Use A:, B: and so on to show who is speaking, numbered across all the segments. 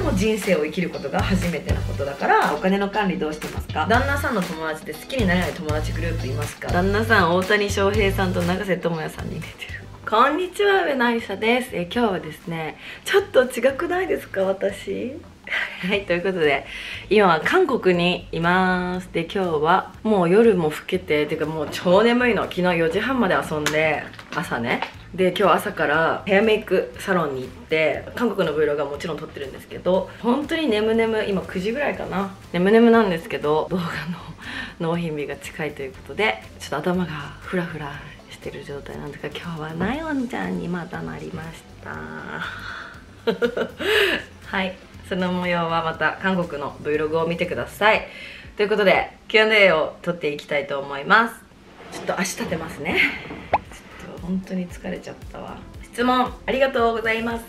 A: も人生を生きることが初めてなことだから。お金の管理どうしてますか？旦那さんの友達で好きになれない友達グループいますか？旦那さん大谷翔平さんと永瀬智也さんに似てる。こんにちは、上野愛沙です。今日はですね、ちょっと違くないですか、私。はい、ということで今は韓国にいます。で、今日はもう夜も更けて、ていうかもう超眠いの。昨日4時半まで遊んで、朝ね。で、今日朝からヘアメイクサロンに行って、韓国の Vlog はもちろん撮ってるんですけど、本当に眠々、今9時ぐらいかな、眠々なんですけど、動画の納品日が近いということで、ちょっと頭がフラフラしてる状態なんですが、今日はナヨンちゃんにまたなりましたはい、その模様はまた韓国の Vlog を見てください。ということで Q&A を撮っていきたいと思います。ちょっと足立てますね。ちょっと本当に疲れちゃったわ。質問ありがとうございます。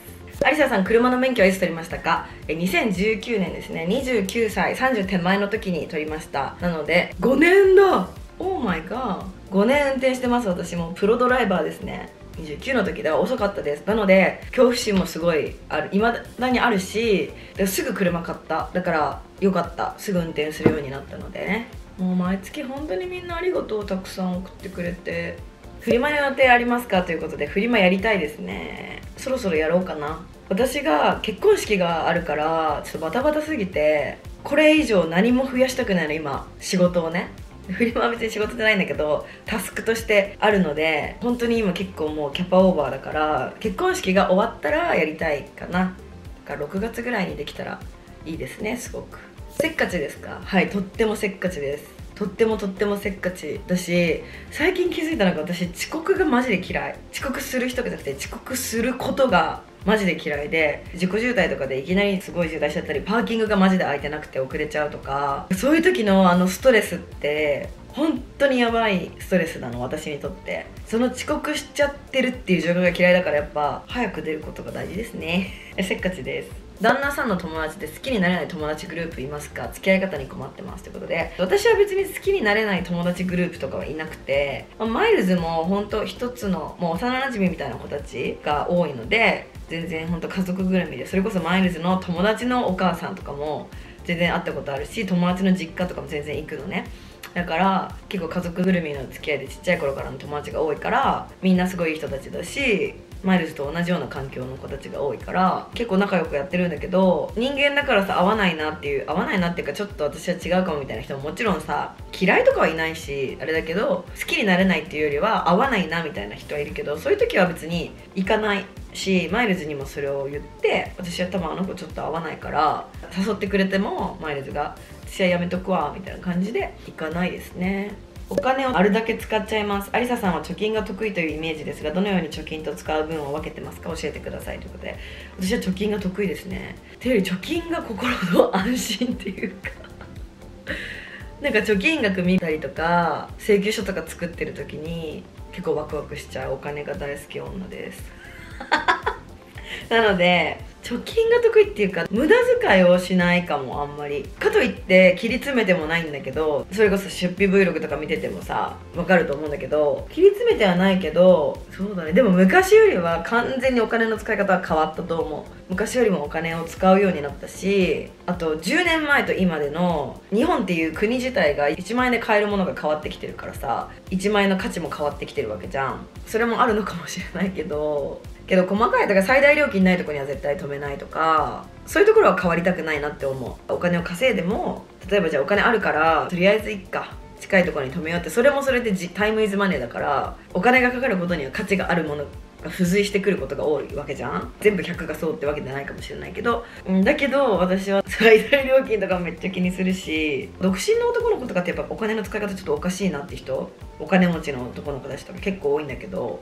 A: アリサさん、車の免許はいつ取りましたか？2019年ですね。29歳30手前の時に取りました。なので5年だ。オーマイガー、5年運転してます。私もプロドライバーですね。29の時では遅かったです。なので恐怖心もすごいある、未だにあるし、すぐ車買った。だからよかった、すぐ運転するようになったのでね。もう毎月本当にみんなありがとう、たくさん送ってくれて。フリマの予定ありますかということで、フリマやりたいですね。そろそろやろうかな。私が結婚式があるからちょっとバタバタすぎて、これ以上何も増やしたくないの今、仕事をね。フリマは別に仕事じゃないんだけどタスクとしてあるので、本当に今結構もうキャパオーバーだから、結婚式が終わったらやりたいかな。だから6月ぐらいにできたらいいですね。すごくせっかちですか？はい、とってもせっかちです。とってもせっかちだし、最近気づいたのが、私遅刻がマジで嫌い。遅刻する人じゃなくて遅刻することがマジで嫌いで、自己渋滞とかでいきなりすごい渋滞しちゃったり、パーキングがマジで空いてなくて遅れちゃうとか、そういう時のストレスって本当にやばいストレスなの、私にとって。その遅刻しちゃってるっていう状況が嫌いだから、やっぱ早く出ることが大事ですね。せっかちです。旦那さんの友達で好きになれない友達グループいますか？付き合い方に困ってますということで、私は別に好きになれない友達グループとかはいなくて、マイルズも本当一つのもう幼馴染みたいな子たちが多いので、全然本当家族ぐるみで、それこそマイルズの友達のお母さんとかも全然会ったことあるし、友達の実家とかも全然行くのね。だから結構家族ぐるみの付き合いで、ちっちゃい頃からの友達が多いから、みんなすごいいい人たちだし、マイルズと同じような環境の子たちが多いから結構仲良くやってるんだけど、人間だからさ、合わないなっていうか、ちょっと私は違うかもみたいな人ももちろんさ、嫌いとかはいないしあれだけど、好きになれないっていうよりは合わないなみたいな人はいるけど、そういう時は別に行かないし、マイルズにもそれを言って、私は多分あの子ちょっと合わないから誘ってくれても、マイルズが私はやめとくわみたいな感じで行かないですね。お金をあるだけ使っちゃいます。アリサさんは貯金が得意というイメージですが、どのように貯金と使う分を分けてますか？教えてくださいということで、私は貯金が得意ですね。っていうより貯金が心の安心っていうかなんか貯金額見たりとか請求書とか作ってる時に結構ワクワクしちゃう。お金が大好き女ですなので貯金が得意っていうか、無駄遣いをしないかも。あんまりかといって切り詰めてもないんだけど、それこそ出費 Vlog とか見ててもさ分かると思うんだけど、切り詰めてはないけど、そうだね、でも昔よりは完全にお金の使い方は変わったと思う。昔よりもお金を使うようになったし、あと10年前と今での日本っていう国自体が1万円で買えるものが変わってきてるからさ、1万円の価値も変わってきてるわけじゃん。それもあるのかもしれないけど細かいとか、最大料金ないとこには絶対止めないとか、そういうところは変わりたくないなって思う。お金を稼いでも、例えばじゃあお金あるからとりあえずいっか、近いところに止めようって、それもそれでタイムイズマネーだから、お金がかかることには価値があるものが付随してくることが多いわけじゃん。全部100がそうってわけじゃないかもしれないけど、だけど私は最大料金とかめっちゃ気にするし、独身の男の子とかってやっぱお金の使い方ちょっとおかしいなって人、お金持ちの男の子たちとか結構多いんだけど、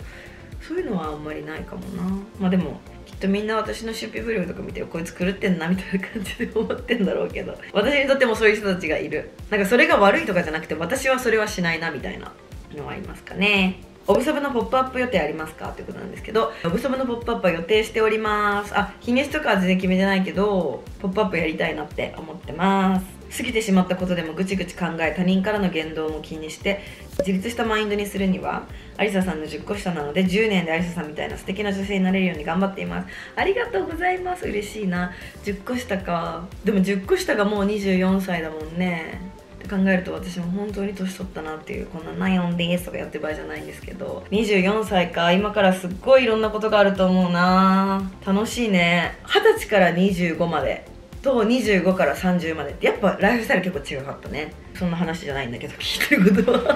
A: そういうのはあんまりないかもな。まあでもきっとみんな私の出費 Vlog とか見て、こいつ狂ってんなみたいな感じで思ってんだろうけど、私にとってもそういう人たちがいる。なんかそれが悪いとかじゃなくて、私はそれはしないなみたいなのはありますかね。オブソブのポップアップ予定ありますかっていうことなんですけど、オブソブのポップアップは予定しております。日にちとかは全然決めてないけど、ポップアップやりたいなって思ってます。過ぎてしまったことでもぐちぐち考え、他人からの言動も気にして自立したマインドにするには、アリサさんの10個下なので10年でアリサさんみたいな素敵な女性になれるように頑張っています。ありがとうございます。嬉しいな。10個下か。でも10個下がもう24歳だもんねって考えると、私も本当に年取ったなっていう、こんなナヨンですとかやってる場合じゃないんですけど、24歳か。今からすっごいいろんなことがあると思うな。楽しいね。20歳から25までと25から30までってやっぱライフスタイル結構違かったね。そんな話じゃないんだけど、聞いてることは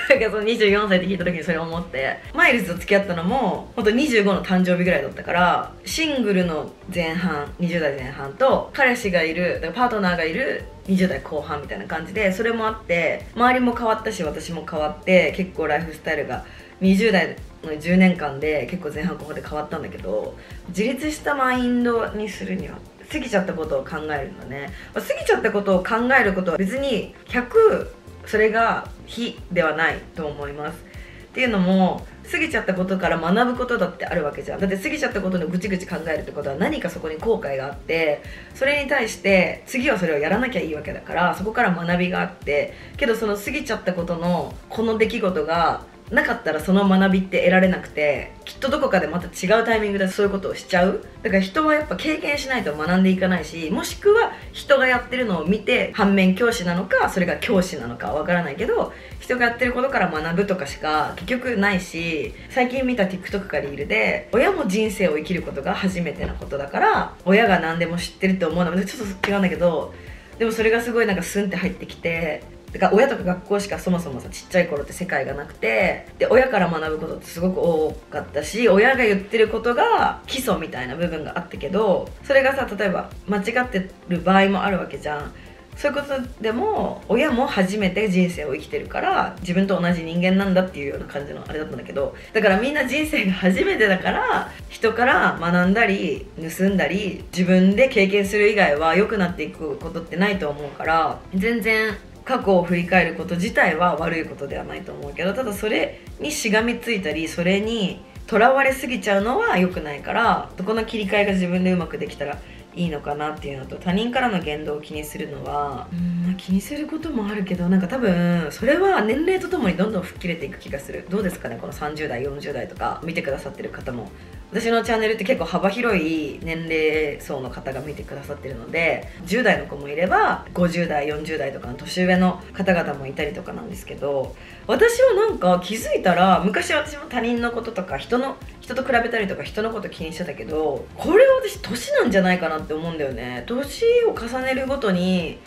A: なんかその24歳って聞いた時にそれを思って、マイルズと付き合ったのもほんと25の誕生日ぐらいだったから、シングルの前半20代前半と彼氏がいる、だからパートナーがいる20代後半みたいな感じで、それもあって周りも変わったし私も変わって、結構ライフスタイルが20代の10年間で結構前半後半で変わったんだけど、自立したマインドにするには過ぎちゃったことを考えるんだね。過ぎちゃったことを考えることは別に100それが非ではないと思います。っていうのも、過ぎちゃったことから学ぶことだってあるわけじゃん。だって過ぎちゃったことのぐちぐち考えるってことは何かそこに後悔があって、それに対して次はそれをやらなきゃいいわけだから、そこから学びがあって、けどその過ぎちゃったことのこの出来事がなかったらその学びって得られなくて、きっとどこかでまた違うタイミングでそういうことをしちゃう。だから人はやっぱ経験しないと学んでいかないし、もしくは人がやってるのを見て反面教師なのか、それが教師なのかわからないけど、人がやってることから学ぶとかしか結局ないし、最近見た TikTok かリールで、親も人生を生きることが初めてなことだから、親が何でも知ってるって思うのはちょっと違うんだけど、でもそれがすごいなんかスンって入ってきて、だから親とか学校しかそもそもさ、ちっちゃい頃って世界がなくて、で親から学ぶことってすごく多かったし、親が言ってることが基礎みたいな部分があったけど、それがさ、例えば間違ってる場合もあるわけじゃん。そういうことでも親も初めて人生を生きてるから自分と同じ人間なんだっていうような感じのあれだったんだけど、だからみんな人生が初めてだから人から学んだり盗んだり自分で経験する以外は良くなっていくことってないと思うから、全然過去を振り返ること自体は悪いことではないと思うけど、ただそれにしがみついたりそれにとらわれすぎちゃうのは良くないから、そこの切り替えが自分でうまくできたらいいのかなっていうのと、他人からの言動を気にするのは気にすることもあるけど、なんか多分それは年齢とともにどんどん吹っ切れていく気がする。どうですかね、この30代40代とか見てくださってる方も。私のチャンネルって結構幅広い年齢層の方が見てくださってるので、10代の子もいれば50代40代とかの年上の方々もいたりとかなんですけど、私はなんか気づいたら、昔私も他人のこととか人と比べたりとか人のこと気にしてたけど、これは私年なんじゃないかなって思うんだよね。年を重ねるごとに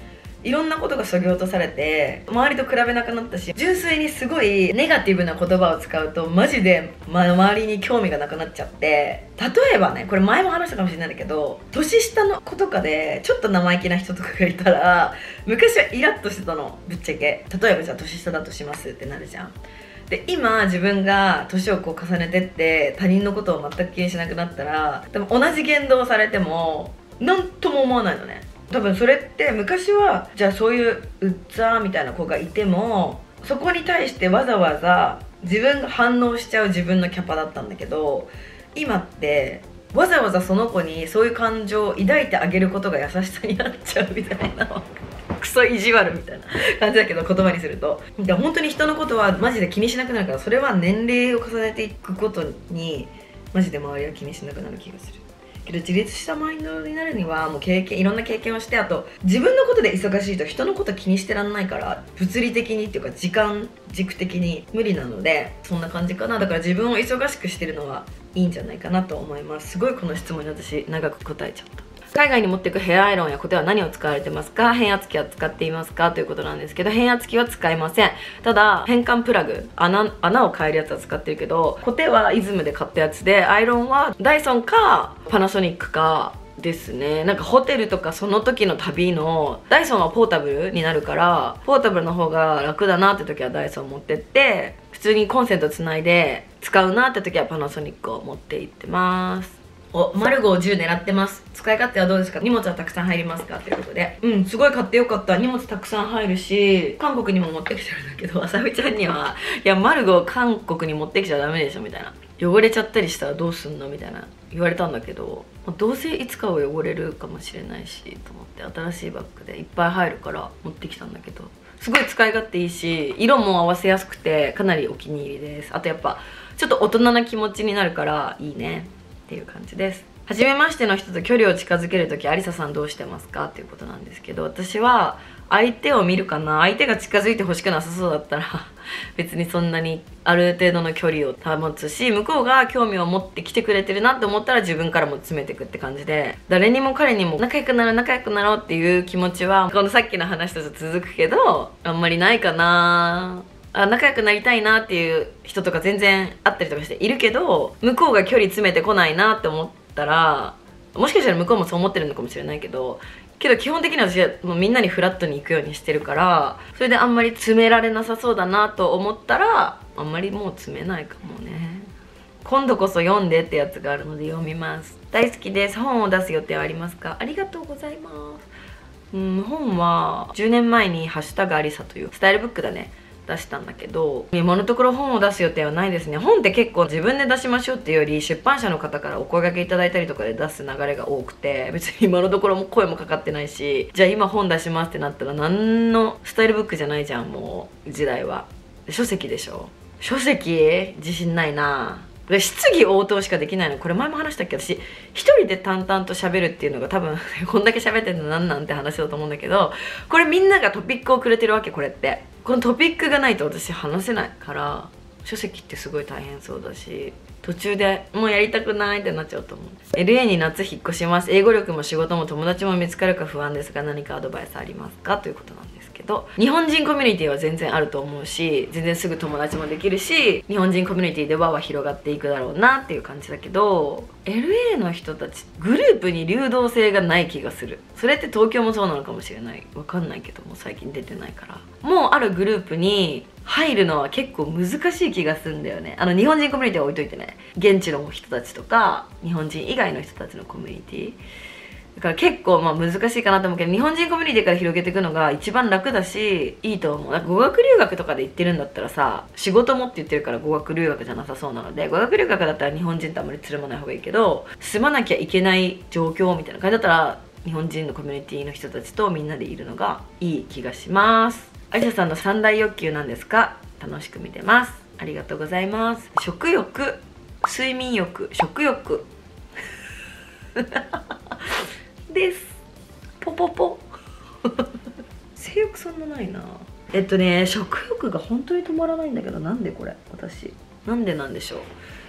A: いろんなことが削ぎ落とされて周りと比べなくなったし、純粋にすごいネガティブな言葉を使うとマジで、周りに興味がなくなっちゃって、例えばね、これ前も話したかもしれないんだけど、年下の子とかでちょっと生意気な人とかがいたら昔はイラッとしてたの、ぶっちゃけ。例えばじゃあ年下だとしますってなるじゃん。で今自分が年をこう重ねてって他人のことを全く気にしなくなったら、でも同じ言動をされても何とも思わないのね。多分それって昔はじゃあそういううっざーみたいな子がいてもそこに対してわざわざ自分が反応しちゃう自分のキャパだったんだけど、今ってわざわざその子にそういう感情を抱いてあげることが優しさになっちゃうみたいなクソ意地悪みたいな感じだけど、言葉にすると。で本当に人のことはマジで気にしなくなるから、それは年齢を重ねていくことにマジで周りは気にしなくなる気がするけど、自立したマインドになるにはもういろんな経験をして、あと自分のことで忙しいと人のこと気にしてらんないから、物理的にっていうか時間軸的に無理なので、そんな感じかな。だから自分を忙しくしてるのはいいんじゃないかなと思います。すごいこの質問に私長く答えちゃった。海外に持っていくヘアアイロンやコテは何を使われてますか？変圧器は使っていますか？ということなんですけど、変圧器は使いません。ただ変換プラグ、穴を変えるやつは使ってるけど、コテはイズムで買ったやつで、アイロンはダイソンかパナソニックかですね。なんかホテルとかその時の旅の、ダイソンはポータブルになるからポータブルの方が楽だなって時はダイソン持ってって、普通にコンセントつないで使うなって時はパナソニックを持って行ってます。マルゴー10狙ってます。使い勝手はどうですか？荷物はたくさん入りますか？ということで、すごい買ってよかった。荷物たくさん入るし、韓国にも持ってきてるんだけど、あさみちゃんには、いやマルゴー韓国に持ってきちゃダメでしょみたいな、汚れちゃったりしたらどうすんのみたいな言われたんだけど、どうせいつかは汚れるかもしれないしと思って、新しいバッグでいっぱい入るから持ってきたんだけど、すごい使い勝手いいし、色も合わせやすくてかなりお気に入りです。あとやっぱちょっと大人な気持ちになるからいいねっていう感じです。初めましての人と距離を近づけるとき、ありささんどうしてますかっていうことなんですけど、私は相手を見るかな。相手が近づいてほしくなさそうだったら別にそんなにある程度の距離を保つし、向こうが興味を持ってきてくれてるなって思ったら自分からも詰めていくって感じで、誰にも彼にも仲良くなろう仲良くなろうっていう気持ちはこのさっきの話と続くけどあんまりないかな。仲良くなりたいなっていう人とか全然会ったりとかしているけど、向こうが距離詰めてこないなって思ったら、もしかしたら向こうもそう思ってるのかもしれないけど基本的には私はもうみんなにフラットに行くようにしてるから、それであんまり詰められなさそうだなと思ったらあんまりもう詰めないかもね。今度こそ読んでってやつがあるので読みます。大好きです。本を出す予定はありますか？ありがとうございます。本は10年前にハッシュタグありさというスタイルブックだね出したんだけど、今のところ本を出す予定はないですね。本って結構自分で出しましょうっていうより出版社の方からお声掛けいただいたりとかで出す流れが多くて、別に今のところも声もかかってないし、じゃあ今本出しますってなったら何のスタイルブックじゃないじゃん、もう時代は。書籍でしょ。書籍自信ないな。質疑応答しかできないの。これ前も話したっけ？私一人で淡々と喋るっていうのが多分こんだけ喋ってんのなんなんて話だと思うんだけど、これみんながトピックをくれてるわけ。これってこのトピックがないと私話せないから、書籍ってすごい大変そうだし、途中でもうやりたくないってなっちゃうと思う。 LA に夏引っ越します。英語力も仕事も友達も見つかるか不安ですが何かアドバイスありますか？ということなんですけど、日本人コミュニティは全然あると思うし、全然すぐ友達もできるし、日本人コミュニティでは広がっていくだろうなっていう感じだけど、 LA の人たちグループに流動性がない気がする。それって東京もそうなのかもしれない、わかんないけども最近出てないから。もうあるグループに入るのは結構難しい気がするんだよね。日本人コミュニティは置いといてね、現地の人たちとか日本人以外の人たちのコミュニティだから結構難しいかなと思うけど、日本人コミュニティから広げていくのが一番楽だしいいと思う。語学留学とかで行ってるんだったらさ、仕事もって言ってるから語学留学じゃなさそうなので、語学留学だったら日本人とあんまりつるまない方がいいけど、住まなきゃいけない状況みたいな感じだったら日本人のコミュニティの人たちとみんなでいるのがいい気がします。有田さんの三大欲求なんですか？楽しく見てます。ありがとうございます。食欲、睡眠欲、食欲ですポポポ性欲そんなないな。食欲が本当に止まらないんだけど、なんでこれ私なんでなんでしょう。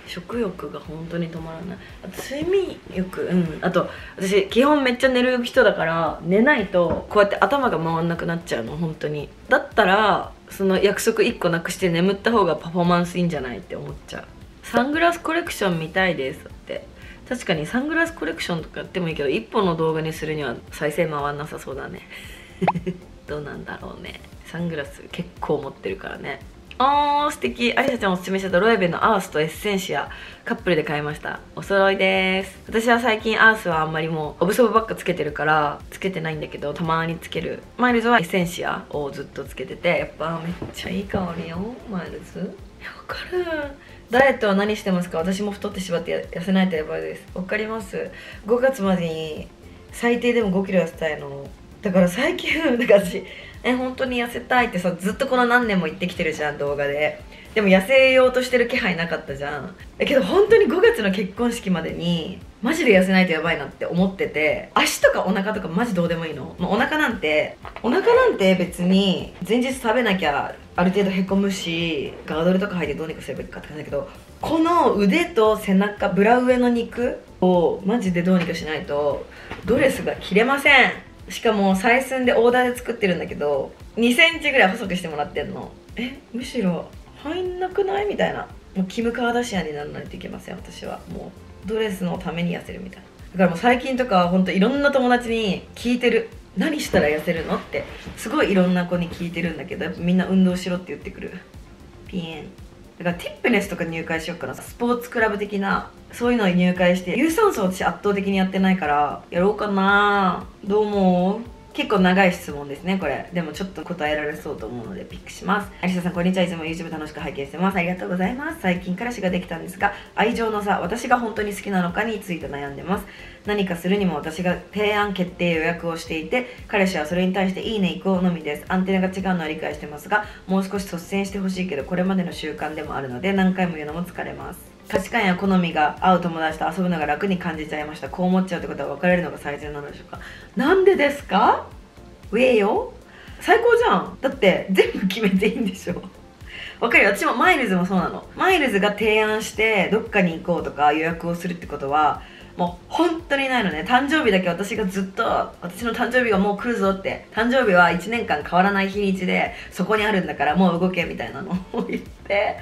A: 食欲が本当に止まらない。あと睡眠欲、あと私基本めっちゃ寝る人だから、寝ないとこうやって頭が回んなくなっちゃうの本当に。だったらその約束1個なくして眠った方がパフォーマンスいいんじゃないって思っちゃう。サングラスコレクション見たいですって。確かにサングラスコレクションとかやってもいいけど、1本の動画にするには再生回んなさそうだねどうなんだろうね。サングラス結構持ってるからね。素敵。ありさちゃんおすすめしてたロエベのアースとエッセンシアカップルで買いました。お揃いです。私は最近アースはあんまりもうオブソブばっかつけてるからつけてないんだけど、たまにつける。マイルズはエッセンシアをずっとつけてて、やっぱめっちゃいい香りよマイルズ。わかる。ダイエットは何してますか？私も太ってしまって痩せないとやばいです。わかります。5月までに最低でも5キロ痩せたいの。だから最近だから私本当に痩せたいってさ、ずっとこの何年も言ってきてるじゃん動画で。でも痩せようとしてる気配なかったじゃん。だけど本当に5月の結婚式までにマジで痩せないとやばいなって思ってて、足とかお腹とかマジどうでもいいの。お腹なんて別に前日食べなきゃある程度へこむし、ガードルとか履いてどうにかすればいいかって感じだけど、この腕と背中ブラ上の肉をマジでどうにかしないとドレスが着れません。しかも採寸でオーダーで作ってるんだけど2センチぐらい細くしてもらってんの。むしろ入んなくないみたいな。もうキム・カーダシアンにならないといけません。私はもうドレスのために痩せるみたいな。だからもう最近とかはほんといろんな友達に聞いてる。何したら痩せるのってすごいいろんな子に聞いてるんだけど、やっぱみんな運動しろって言ってくる。ピエンだからティップネスとか入会しようかな。スポーツクラブ的なそういうのに入会して、有酸素私圧倒的にやってないからやろうかな。どう思う？結構長い質問ですねこれ。でもちょっと答えられそうと思うのでピックします。アリサさんこんにちは。いつも YouTube 楽しく拝見してます。ありがとうございます。最近彼氏ができたんですが、愛情の差、私が本当に好きなのかについて悩んでます。何かするにも私が提案決定予約をしていて、彼氏はそれに対していいね行こうのみです。アンテナが違うのは理解してますが、もう少し率先してほしいけどこれまでの習慣でもあるので何回も言うのも疲れます。価値観や好みが合う友達と遊ぶのが楽に感じちゃいました。こう思っちゃうってことは別れるのが最善なのでしょうか。なんでですか？ウェイよ、最高じゃん。だって全部決めていいんでしょ。わかるよ。私もマイルズもそうなの。マイルズが提案してどっかに行こうとか予約をするってことはもう本当にないのね。誕生日だけ私がずっと私の誕生日がもう来るぞって、誕生日は1年間変わらない日にちでそこにあるんだからもう動けみたいなのを言って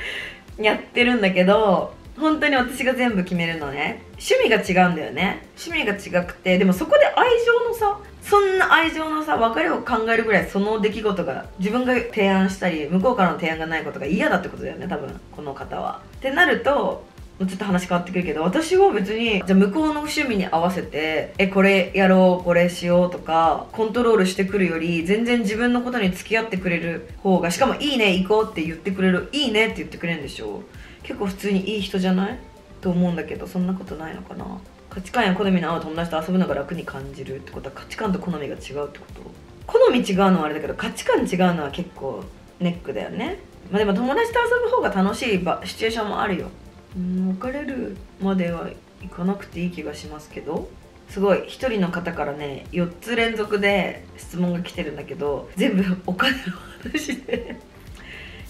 A: やってるんだけど、本当に私が全部決めるのね。趣味が違うんだよね。趣味が違くて、でもそこで愛情の差、そんな愛情の差、別れを考えるぐらいその出来事が自分が提案したり向こうからの提案がないことが嫌だってことだよね多分この方は。ってなるとちょっと話変わってくるけど、私は別にじゃあ向こうの趣味に合わせてこれやろうこれしようとかコントロールしてくるより、全然自分のことに付き合ってくれる方が、しかもいいね行こうって言ってくれる、いいねって言ってくれるんでしょ。結構普通にいい人じゃないと思うんだけど、そんなことないのかな。価値観や好みの合う友達と遊ぶのが楽に感じるってことは価値観と好みが違うってこと。好み違うのはあれだけど価値観違うのは結構ネックだよね。まあでも友達と遊ぶ方が楽しいシチュエーションもあるよ。別れるまではいかなくていい気がしますけど。すごい1人の方からね4つ連続で質問が来てるんだけど、全部お金の話で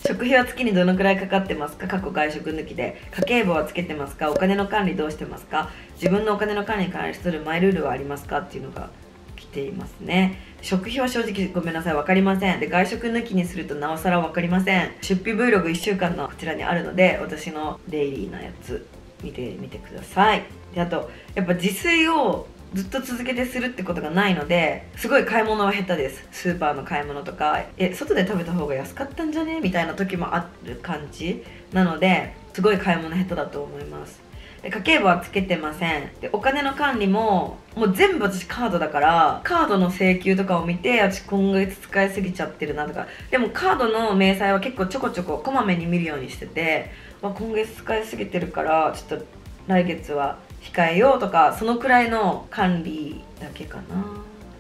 A: 食費は月にどのくらいかかってますか、過去外食抜きで。家計簿はつけてますか、お金の管理どうしてますか、自分のお金の管理に関するマイルールはありますかっていうのが来ていますね。食費は正直ごめんなさい分かりません。で外食抜きにするとなおさら分かりません。出費 Vlog1 週間のこちらにあるので、私のデイリーなやつ見てみてください。であとやっぱ自炊をずっと続けてするってことがないので、すごい買い物は下手です。スーパーの買い物とか外で食べた方が安かったんじゃねみたいな時もある感じなので、すごい買い物下手だと思います。で家計簿はつけてません。でお金の管理ももう全部私カードだから、カードの請求とかを見て私今月使いすぎちゃってるなとか、でもカードの明細は結構ちょこちょここまめに見るようにしてて、今月使いすぎてるからちょっと来月は控えようとか、そのくらいの管理だけかな。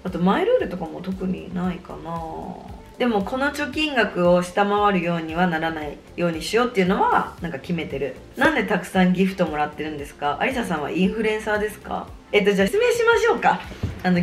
A: あとマイルールとかも特にないかな。でもこの貯金額を下回るようにはならないようにしようっていうのはなんか決めてる。なんでたくさんギフトもらってるんですか。アリサさんはインフルエンサーですか。じゃあ説明しましょうか。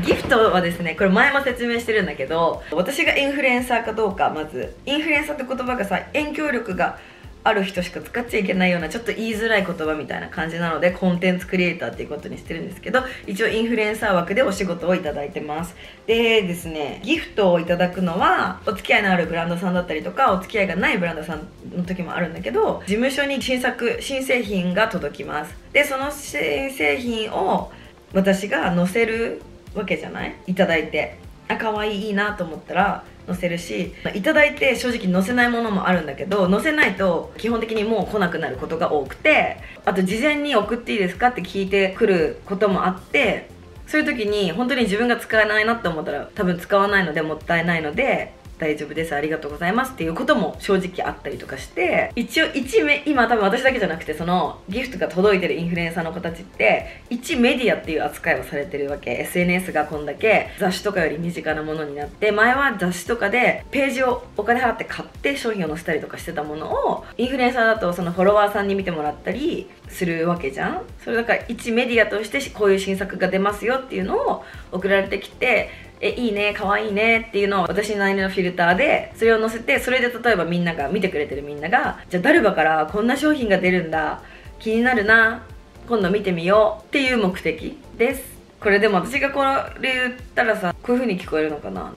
A: ギフトはですね、これ前も説明してるんだけど、私がインフルエンサーかどうか、まずインフルエンサーって言葉がさ、影響力がある人しか使っちゃいけないようなちょっと言いづらい言葉みたいな感じなので、コンテンツクリエイターっていうことにしてるんですけど、一応インフルエンサー枠でお仕事をいただいてます。でですね、ギフトをいただくのはお付き合いのあるブランドさんだったりとか、お付き合いがないブランドさんの時もあるんだけど、事務所に新製品が届きます。でその新製品を私が載せるわけじゃない、いただいて、可愛いいいなと思ったら載せるし、いただいて正直載せないものもあるんだけど、載せないと基本的にもう来なくなることが多くて、あと事前に送っていいですかって聞いてくることもあって、そういう時に本当に自分が使わないなって思ったら多分使わないのでもったいないので、大丈夫ですありがとうございますっていうことも正直あったりとかして、一応今多分私だけじゃなくて、そのギフトが届いてるインフルエンサーの子たちって一メディアっていう扱いをされてるわけ。 SNS がこんだけ雑誌とかより身近なものになって、前は雑誌とかでページをお金払って買って商品を載せたりとかしてたものを、インフルエンサーだとそのフォロワーさんに見てもらったりするわけじゃん。それだから一メディアとしてこういう新作が出ますよっていうのを送られてきて、いいね可愛いねっていうのを私なりのフィルターでそれを載せて、それで例えばみんなが見てくれてるみんなが、じゃあダルバからこんな商品が出るんだ気になるな今度見てみようっていう目的です。これでも私がこれ言ったらさ、こういう風に聞こえるのかな。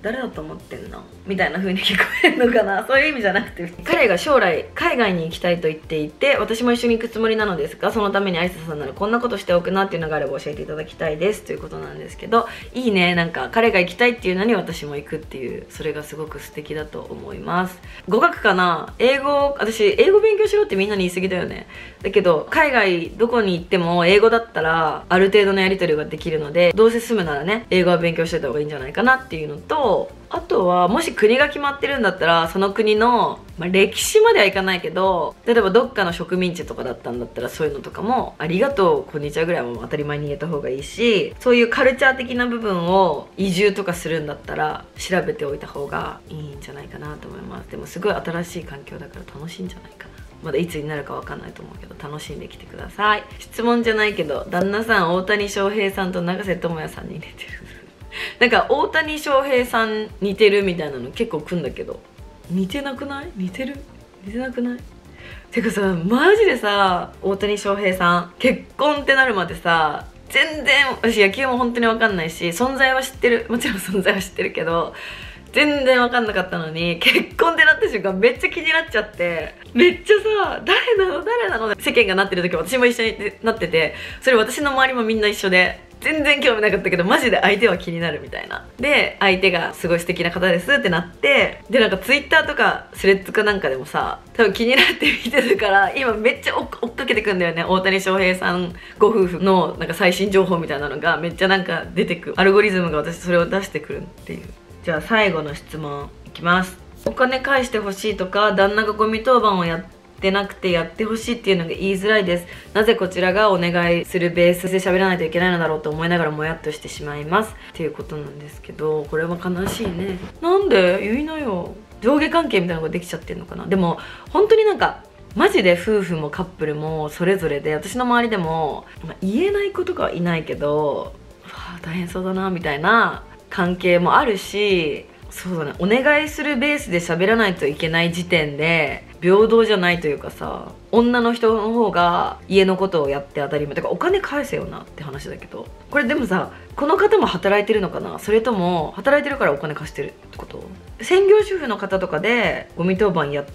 A: 誰だと思ってんのみたいな風に聞こえるのかな。そういう意味じゃなくて、彼が将来海外に行きたいと言っていて、私も一緒に行くつもりなのですが、そのためにあいささんならこんなことしておくなっていうのがあれば教えていただきたいですということなんですけど、いいね。なんか彼が行きたいっていうのに私も行くっていう、それがすごく素敵だと思います。語学かな。私英語勉強しろってみんなに言い過ぎだよね。だけど海外どこに行っても英語だったらある程度のやり取りができるので、どうせ住むならね、英語は勉強してた方がいいんじゃないかなっていうのと、あとはもし国が決まってるんだったらその国の、歴史まではいかないけど、例えばどっかの植民地とかだったんだったらそういうのとかもありがとうこんにちはぐらいはもう当たり前に言えた方がいいし、そういうカルチャー的な部分を移住とかするんだったら調べておいた方がいいんじゃないかなと思います。でもすごい新しい環境だから楽しいんじゃないかな。まだいつになるかわかんないと思うけど楽しんできてください。質問じゃないけど、旦那さん大谷翔平さんと永瀬智也さんに似てるなんか大谷翔平さん似てるみたいなの結構来んだけど、似てなくない？似てなくない？てかさ、マジでさ、大谷翔平さん結婚ってなるまでさ、全然私野球も本当に分かんないし、存在は知ってる、もちろん存在は知ってるけど全然分かんなかったのに、結婚ってなった瞬間めっちゃ気になっちゃって、めっちゃさ、誰なのって世間がなってる時私も一緒になってて、それ私の周りもみんな一緒で全然興味なかったけど、マジで相手は気になるみたいな。で相手がすごい素敵な方ですってなって、でなんかツイッターとかスレッズかなんかでもさ、多分気になって見てるから今めっちゃ追っかけてくんだよね。大谷翔平さんご夫婦のなんか最新情報みたいなのがめっちゃなんか出てくる、アルゴリズムが私それを出してくるっていう。じゃあ最後の質問いきます。お金返してほしいとか、旦那がゴミ当番をやってなくてやってほしいっていうのが言いづらいです。なぜこちらがお願いするベースで喋らないといけないのだろうと思いながらもやっとしてしまいますっていうことなんですけど、これは悲しいね。なんで言いなよ。上下関係みたいなのができちゃってるのかな。でも本当になんかマジで夫婦もカップルもそれぞれで、私の周りでも、言えない子とかはいないけど、大変そうだなみたいな関係もあるし、そうだね、お願いするベースで喋らないといけない時点で平等じゃないというかさ、女の人の方が家のことをやって当たり前だからお金返せよなって話だけど、これでもさ、この方も働いてるのかな、それとも働いてるからお金貸してるってこと？専業主婦の方とかでゴミ当番やっ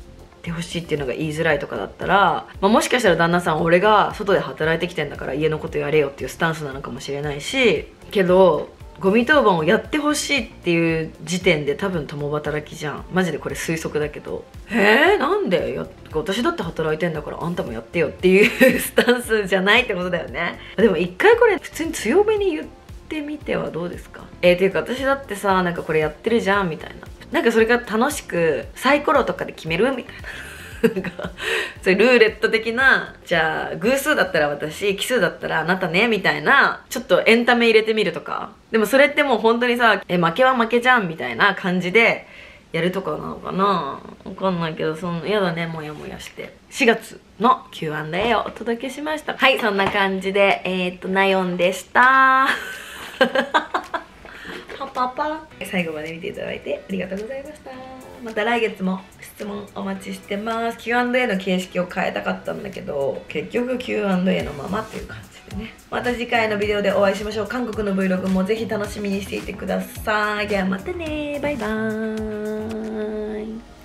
A: てほしいっていうのが言いづらいとかだったら、もしかしたら旦那さん、俺が外で働いてきてんだから家のことやれよっていうスタンスなのかもしれないし、けどゴミ当番をやってほしいっていう時点で多分共働きじゃん。マジでこれ推測だけど、なんで私だって働いてんだからあんたもやってよっていうスタンスじゃないってことだよね。でも一回これ普通に強めに言ってみてはどうですか？っていうか私だってさ、なんかこれやってるじゃんみたいな、なんかそれが楽しくサイコロとかで決めるみたいなそれルーレット的な、じゃあ偶数だったら私、奇数だったらあなたねみたいな、ちょっとエンタメ入れてみるとか。でもそれってもう本当にさ、負けは負けじゃんみたいな感じでやるとかなのかな、わかんないけど、やだね、もやもやして。4月の Q&A をお届けしました。はい、そんな感じでナヨンでしたパパ最後まで見ていただいてありがとうございました。また来月も質問お待ちしてます。 Q&A の形式を変えたかったんだけど、結局 Q&A のままっていう感じでね。また次回のビデオでお会いしましょう。韓国の Vlog もぜひ楽しみにしていてください。ではまたね、バイバーイ。